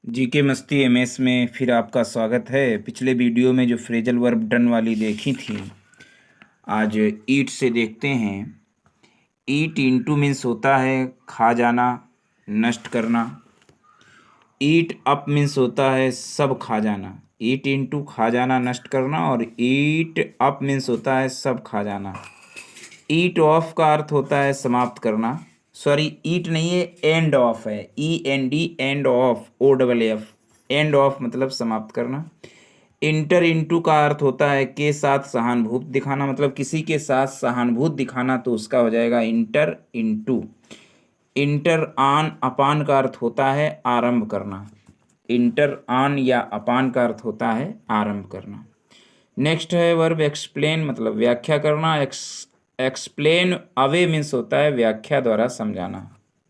GK मस्ती MS में फिर आपका स्वागत है। पिछले वीडियो में जो फ्रेजल वर्ब डन वाली देखी थी, आज ईट से देखते हैं। ईट इंटू मीन्स होता है खा जाना, नष्ट करना। ईट अप मीन्स होता है सब खा जाना। ईट इंटू खा जाना, नष्ट करना, और ईट अप मीन्स होता है सब खा जाना। ईट ऑफ का अर्थ होता है समाप्त करना। सॉरी, ईट नहीं है, एंड ऑफ है। END, end of, OFF। End of मतलब समाप्त करना। इंटर इनटू का अर्थ होता है के साथ सहानुभूति दिखाना, मतलब किसी के साथ सहानुभूति दिखाना, तो उसका हो जाएगा इंटर इनटू। इंटर ऑन अपान का अर्थ होता है आरंभ करना। इंटर ऑन या अपान का अर्थ होता है आरंभ करना। नेक्स्ट है वर्ब एक्सप्लेन, मतलब व्याख्या करना। एक्सप्लेन अवे मीन्स होता है व्याख्या द्वारा समझाना।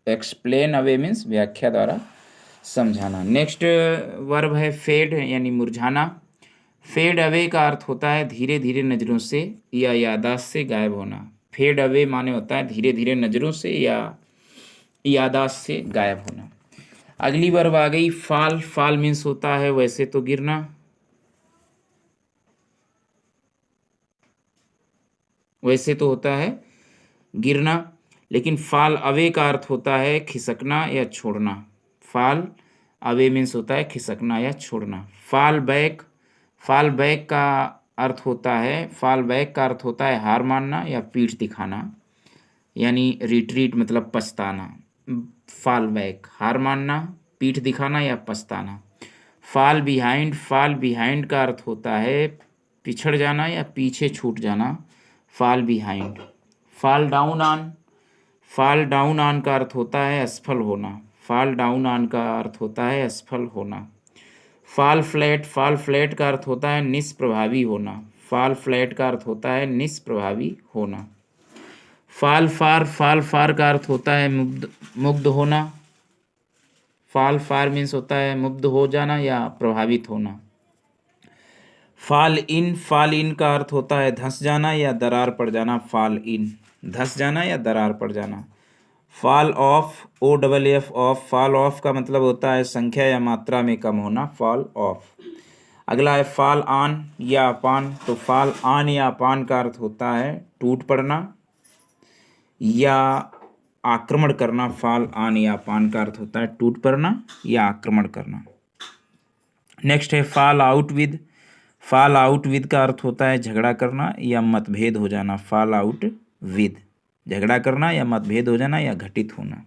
एक्सप्लेन अवे मीन्स व्याख्या द्वारा समझाना। नेक्स्ट वर्ब है फेड, यानी मुरझाना। फेड अवे का अर्थ होता है धीरे धीरे नज़रों से या यादाश्त से गायब होना। फेड अवे माने होता है धीरे धीरे नज़रों से या यादाश्त से गायब होना। अगली वर्ब आ गई फाल। फाल मीन्स होता है वैसे तो गिरना। वैसे तो होता है गिरना, लेकिन फाल अवे का अर्थ होता है खिसकना या छोड़ना। फाल अवे मीन्स होता है खिसकना या छोड़ना। फाल बैक, फाल बैक का अर्थ होता है, फाल बैक का अर्थ होता है हार मानना या पीठ दिखाना, यानी रिट्रीट मतलब पछताना। फाल बैक हार मानना, पीठ दिखाना या पछताना। फाल बिहाइंड, फाल बिहाइंड का अर्थ होता है पिछड़ जाना या पीछे छूट जाना। Fall behind. Fall down on, fall down on का अर्थ होता है असफल होना। फाल डाउन ऑन का अर्थ होता है असफल होना। फाल फ्लैट, फाल फ्लैट का अर्थ होता है निष्प्रभावी होना। फाल फ्लैट का अर्थ होता है निष्प्रभावी होना। फाल फार, फाल फार का अर्थ होता है मुग्ध होना। फाल फार मीन्स होता है मुग्ध हो जाना या प्रभावित होना। फाल इन, फाल इन का अर्थ होता है धंस जाना या दरार पड़ जाना। फाल इन, धंस जाना या दरार पड़ जाना। Fall off, OFF off, fall off का मतलब होता है संख्या या मात्रा में कम होना। फाल ऑफ। अगला है फाल ऑन या अपान। तो फाल ऑन या अपान का अर्थ होता है टूट पड़ना या आक्रमण करना। फाल ऑन या अपान का अर्थ होता है टूट पड़ना या आक्रमण करना। नेक्स्ट है fall out with. Fall out with का अर्थ होता है झगड़ा करना या मतभेद हो जाना। फाल आउट विद, झगड़ा करना या मतभेद हो जाना या घटित होना।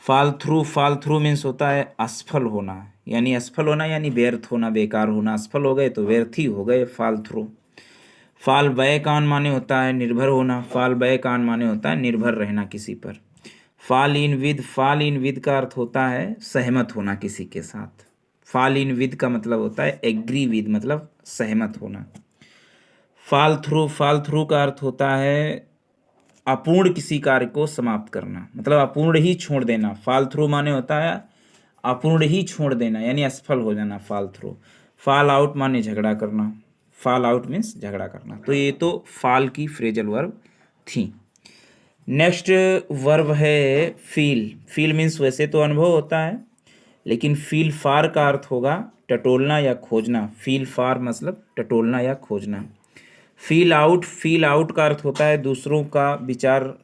फाल थ्रू, फाल थ्रू मीन्स होता है असफल होना, यानी असफल होना यानी व्यर्थ होना, बेकार होना। असफल हो गए तो व्यर्थ ही हो गए। फाल थ्रू। फाल बैक ऑन माने होता है निर्भर होना। फाल बैक ऑन माने होता है निर्भर रहना किसी पर। फाल in with, fall in with का अर्थ होता है सहमत होना किसी के साथ। फाल इन विद का मतलब होता है एग्री विद, मतलब सहमत होना। फाल थ्रू, फाल थ्रू का अर्थ होता है अपूर्ण किसी कार्य को समाप्त करना, मतलब अपूर्ण ही छोड़ देना। फाल थ्रू माने होता है अपूर्ण ही छोड़ देना, यानी असफल हो जाना। फाल थ्रू। फाल आउट माने झगड़ा करना। फाल आउट मीन्स झगड़ा करना। तो ये तो फाल की फ्रेजल वर्ब थी। नेक्स्ट वर्ब है फील। फील मीन्स वैसे तो अनुभव होता है, लेकिन फील फार का अर्थ होगा टटोलना या खोजना। फील फार मतलब टटोलना या खोजना। फील आउट, फील आउट का अर्थ होता है दूसरों का विचार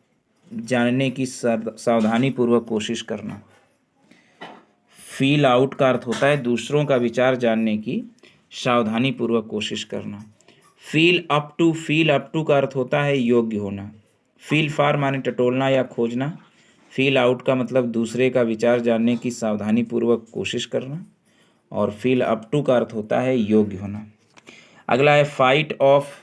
जानने की सावधानी पूर्वक कोशिश करना। फील आउट का अर्थ होता है दूसरों का विचार जानने की सावधानी पूर्वक कोशिश करना। Feel up to, feel up to का अर्थ होता है योग्य होना। फील फार माने टटोलना या खोजना। फील आउट का मतलब दूसरे का विचार जानने की सावधानी पूर्वक कोशिश करना, और फील अप टू का अर्थ होता है योग्य होना। अगला है fight of.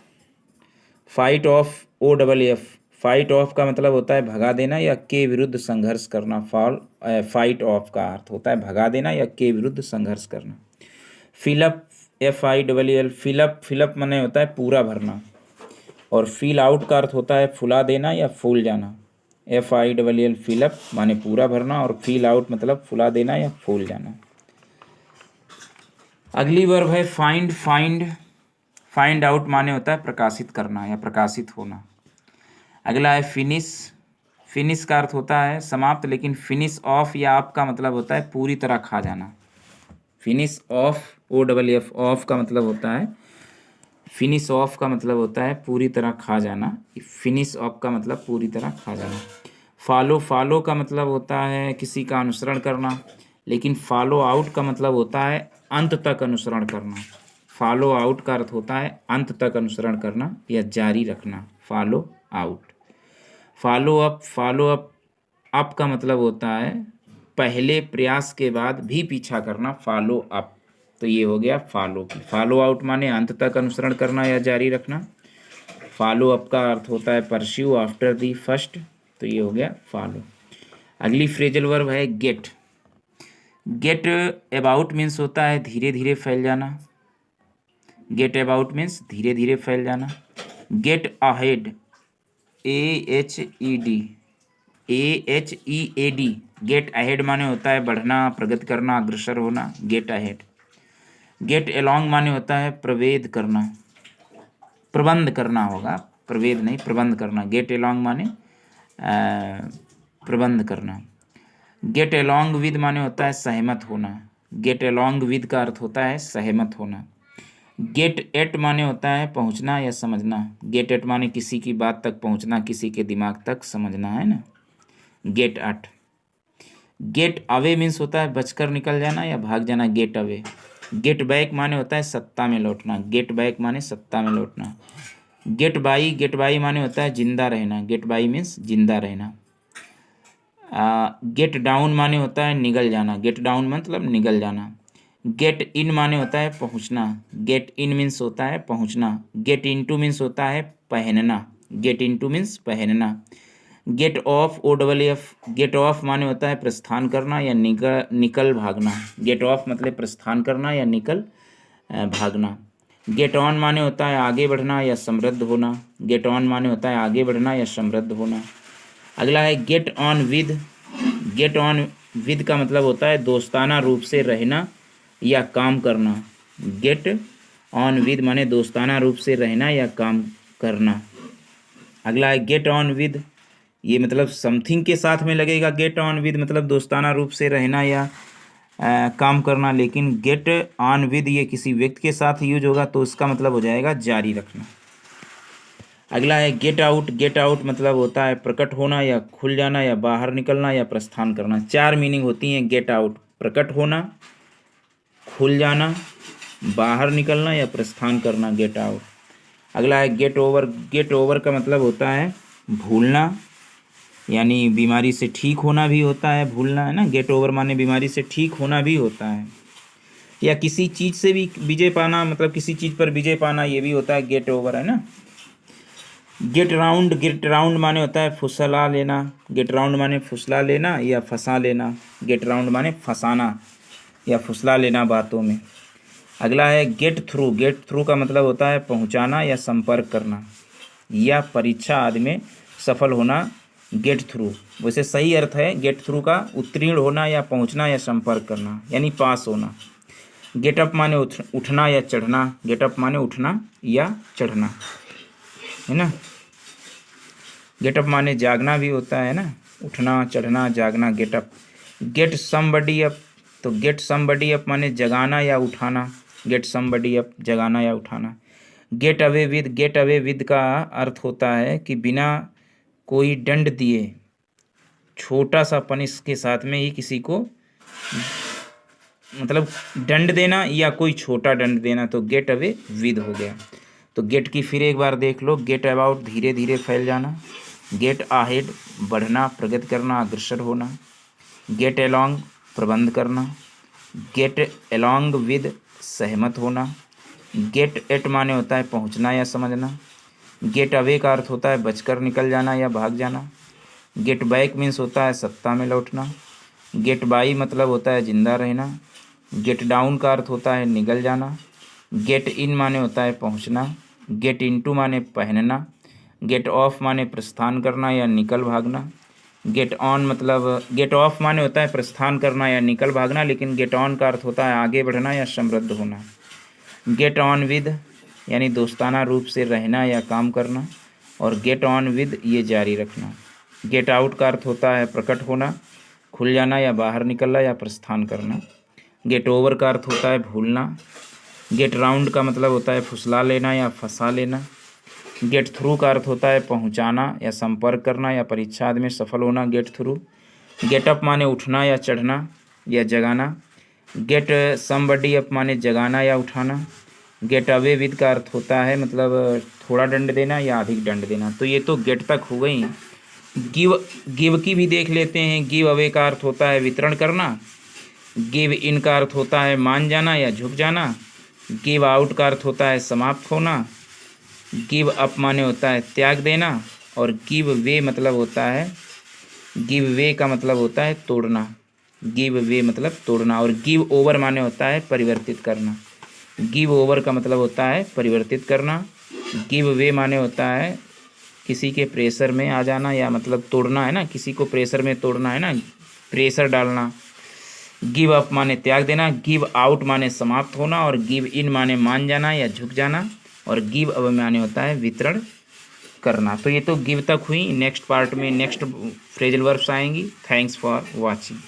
Fight of, OFF। Fight of का मतलब होता है भगा देना या के विरुद्ध संघर्ष करना। फाइट ऑफ का अर्थ होता है भगा देना या के विरुद्ध संघर्ष करना। फिलअप, FILL, फिलअप, फिलअप माने होता है पूरा भरना, और फिल आउट का अर्थ होता है फुला देना या फूल जाना। FILL, फिलअप माने पूरा भरना, और फिल आउट मतलब फुला देना या फूल जाना। अगली वर्ब है फाइंड। फाइंड, फाइंड आउट माने होता है प्रकाशित करना या प्रकाशित होना। अगला है फिनिश। फिनिश का अर्थ होता है समाप्त, लेकिन फिनिश ऑफ या आप का मतलब होता है पूरी तरह खा जाना। फिनिश ऑफ, OFF, ऑफ का मतलब होता है, फिनिश ऑफ का मतलब होता है पूरी तरह खा जाना, फिनिश ऑफ का मतलब पूरी तरह खा जाना। फॉलो, फॉलो का मतलब होता है किसी का अनुसरण करना, लेकिन फॉलो आउट का मतलब होता है अंत तक अनुसरण करना। फॉलो आउट का अर्थ होता है अंत तक अनुसरण करना या जारी रखना, follow out. Follow up, follow up, up का मतलब होता है पहले प्रयास के बाद भी पीछा करना, फॉलो अप। तो ये हो गया फॉलो की। फॉलो आउट माने अंत तक अनुसरण करना या जारी रखना। फॉलो अप का अर्थ होता है परस्यू आफ्टर दी फर्स्ट, तो ये हो गया फॉलो। अगली फ्रेजल वर्ब है गेट। गेट अबाउट मीन्स होता है धीरे धीरे फैल जाना। गेट अबाउट मीन्स धीरे धीरे फैल जाना। Get ahead, AHED, AHEAD, get ahead माने होता है बढ़ना, प्रगति करना, अग्रसर होना, गेट अहेड। गेट अलोंग माने होता है प्रवेद करना, प्रबंध करना होगा, प्रवेद नहीं, प्रबंध करना। गेट अलोंग माने प्रबंध करना। गेट अलोंग विद माने होता है सहमत होना। गेट अलोंग विद का अर्थ होता है सहमत होना। गेट एट माने होता है पहुंचना या समझना। गेट एट माने किसी की बात तक पहुंचना, किसी के दिमाग तक समझना, है ना। Get at. Get away means होता है बचकर निकल जाना या भाग जाना, गेट अवे। गेट बैक माने होता है सत्ता में लौटना। गेट बैक माने सत्ता में लौटना। गेट बाई, गेट बाई माने होता है जिंदा रहना। गेट बाई मीन्स जिंदा रहना। गेट डाउन माने होता है निगल जाना। गेट डाउन मतलब निगल जाना। गेट इन माने होता है पहुंचना। गेट इन मीन्स होता है पहुंचना। गेट इनटू मीन्स होता है पहनना। गेट इनटू मीन्स पहनना। Get off, OFF, get off माने होता है प्रस्थान करना या निकल भागना। गेट ऑफ मतलब प्रस्थान करना या निकल भागना। गेट ऑन माने होता है आगे बढ़ना या समृद्ध होना। गेट ऑन माने होता है आगे बढ़ना या समृद्ध होना। अगला है get on with. Get on with का मतलब होता है दोस्ताना रूप से रहना या काम करना। गेट ऑन विद माने दोस्ताना रूप से रहना या काम करना। अगला है गेट ऑन विद, ये मतलब समथिंग के साथ में लगेगा। गेट ऑन विद मतलब दोस्ताना रूप से रहना या काम करना, लेकिन गेट ऑन विद ये किसी व्यक्ति के साथ यूज होगा तो उसका मतलब हो जाएगा जारी रखना। अगला है गेट आउट। गेट आउट मतलब होता है प्रकट होना या खुल जाना या बाहर निकलना या प्रस्थान करना। 4 मीनिंग होती हैं गेट आउट: प्रकट होना, खुल जाना, बाहर निकलना या प्रस्थान करना, गेट आउट। अगला है गेट ओवर। गेट ओवर का मतलब होता है भूलना, यानी बीमारी से ठीक होना भी होता है भूलना, है ना। गेट ओवर माने बीमारी से ठीक होना भी होता है, या किसी चीज़ से भी विजय पाना, मतलब किसी चीज़ पर विजय पाना, ये भी होता है गेट ओवर, है ना। Get round. गेट राउंड माने होता है फुसला लेना। गेट राउंड माने फुसला लेना या फंसा लेना। गेट राउंड माने फंसाना या फुसला लेना बातों में। अगला है गेट थ्रू। गेट थ्रू का मतलब होता है पहुंचाना या संपर्क करना या परीक्षा आदि में सफल होना, गेट थ्रू। वैसे सही अर्थ है गेट थ्रू का उत्तीर्ण होना या पहुंचना या संपर्क करना, यानी पास होना। गेट अप माने उठना या चढ़ना। गेट अप माने उठना या चढ़ना, है ना। गेट अप माने जागना भी होता है ना, उठना, चढ़ना, जागना, get up. Get somebody up, तो गेट समबडी अप माने जगाना या उठाना। गेट समबडी अप, जगाना या उठाना। Get away with. Get away with का अर्थ होता है कि बिना कोई दंड दिए, छोटा सा पनिश के साथ में ही किसी को मतलब दंड देना या कोई छोटा दंड देना, तो गेट अवे विद हो गया। तो गेट की फिर एक बार देख लो। गेट अबाउट धीरे धीरे फैल जाना। गेट अहेड बढ़ना, प्रगति करना, अग्रसर होना। गेट अलोंग प्रबंध करना। गेट अलोंग विद सहमत होना। गेट एट माने होता है पहुंचना या समझना। गेट अवे का अर्थ होता है बचकर निकल जाना या भाग जाना। गेट बैक मीन्स होता है सत्ता में लौटना। गेट बाई मतलब होता है जिंदा रहना। गेट डाउन का अर्थ होता है निगल जाना। गेट इन माने होता है पहुंचना। गेट इनटू माने पहनना। गेट ऑफ माने प्रस्थान करना या निकल भागना। गेट ऑन मतलब गेट ऑफ माने होता है प्रस्थान करना या निकल भागना, लेकिन गेट ऑन का अर्थ होता है आगे बढ़ना या समृद्ध होना। गेट ऑन विद यानी दोस्ताना रूप से रहना या काम करना, और गेट ऑन विद ये जारी रखना। गेट आउट का अर्थ होता है प्रकट होना, खुल जाना या बाहर निकलना या प्रस्थान करना। गेट ओवर का अर्थ होता है भूलना। गेट राउंड का मतलब होता है फुसला लेना या फंसा लेना। गेट थ्रू का अर्थ होता है पहुंचाना या संपर्क करना या परीक्षा आदि में सफल होना, गेट थ्रू। गेट अप माने उठना या चढ़ना या जगाना। गेट समबडी अप माने जगाना या उठाना। गेट अवे विद का अर्थ होता है मतलब थोड़ा दंड देना या अधिक दंड देना। तो ये तो गेट तक हो गई। गिव की भी देख लेते हैं। गिव अवे का अर्थ होता है वितरण करना। गिव इन का अर्थ होता है मान जाना या झुक जाना। गिव आउट का अर्थ होता है समाप्त होना। गिव अप माने होता है त्याग देना। और गिव वे मतलब होता है, गिव वे का मतलब होता है तोड़ना। गिव वे मतलब तोड़ना। और गिव ओवर माने होता है परिवर्तित करना। गिव ओवर का मतलब होता है परिवर्तित करना। गिव वे माने होता है किसी के प्रेशर में आ जाना या मतलब तोड़ना है ना, किसी को प्रेशर में तोड़ना है ना, प्रेशर डालना। गिव अप माने त्याग देना। गिव आउट माने समाप्त होना। और गिव इन माने मान जाना या झुक जाना। और गिव अवे माने होता है वितरण करना। तो ये तो गिव तक हुई। नेक्स्ट पार्ट में नेक्स्ट फ्रेजल वर्ब्स आएंगी। Thanks for watching.